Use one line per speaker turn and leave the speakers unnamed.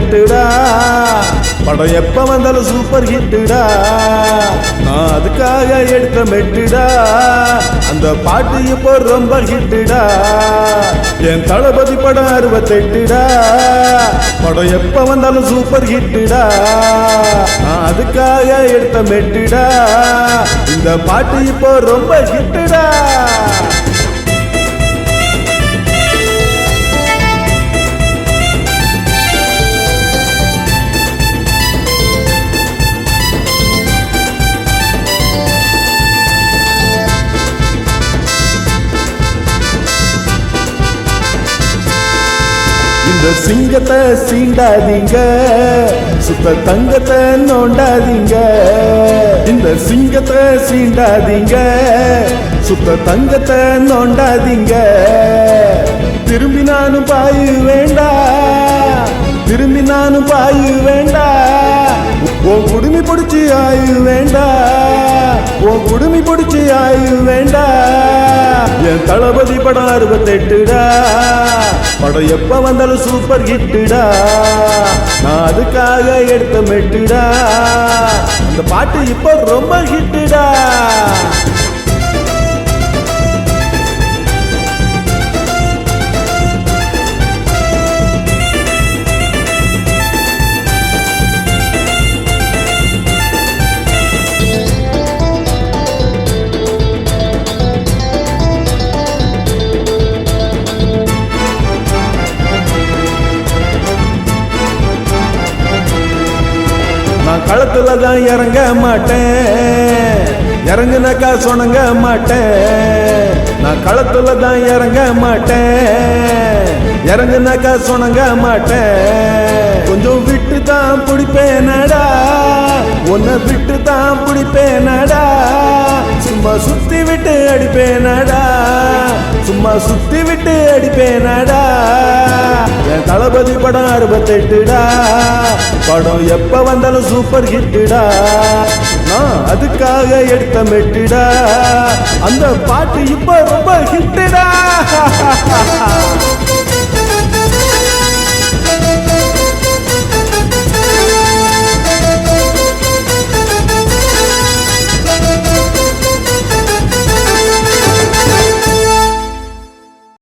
தெட்டுடா. படம் எப்ப வந்தாலும் சூப்பர் ஹிட்டுடா. நான் அதுக்காக எடுத்த மெட்டுடா. அந்த பாட்டு இப்போ ரொம்ப ஹிட்டுடா. என் தளபதி படம் 68டா. படம் எப்ப வந்தாலும் சூப்பர் ஹிட்டுடா. நான் அதுக்காக எடுத்த மெட்டுடா. இந்த பாட்டு இப்போ ரொம்ப ஹிட்டுடா. இந்த சிங்கத்தை சீண்டாதீங்க, சுத்த தங்கத்தை நோண்டாதீங்க. இந்த சிங்கத்தை சீண்டாதீங்க, சுத்த தங்கத்தை நோண்டாதீங்க. திரும்பி நானும் பாயு வேண்டா, திரும்பி நானும் பாயு வேண்டா. உன் குடுமி பிடிச்சி ஆயு வேண்டா, உன் குடுமி பிடிச்சி ஆயு வேண்டா. என் தளபதி படம் 68டா. படம் எப்ப வந்தாலும் சூப்பர் ஹிட்டுடா. நான் அதுக்காக எடுத்த மெட்டுடா. அந்த பாட்டு இப்போ ரொம்ப ஹிட்டுடா. நான் களத்துல தான் இறங்க மாட்டேன், இறங்குனாக்கா சொனங்க மாட்டேன். நான் களத்துல தான் இறங்க மாட்டேன், இறங்குனாக்கா சொனங்க மாட்டேன். கொஞ்சம் விட்டு தான் பிடிப்பேனடா, உன்னை விட்டு தான் பிடிப்பேனடா. சும்மா சுத்தி விட்டு அடிப்பேனடா, சும்மா சுத்தி விட்டு அடிப்பேனடா. என் தளபதி படம் 68டா. படம் எப்ப வந்தாலும் சூப்பர் ஹிட்டுடா. நான் அதுக்காக எடுத்த மெட்டுடா. அந்த பாட்டு இப்ப ரொம்ப ஹிட்டுடா.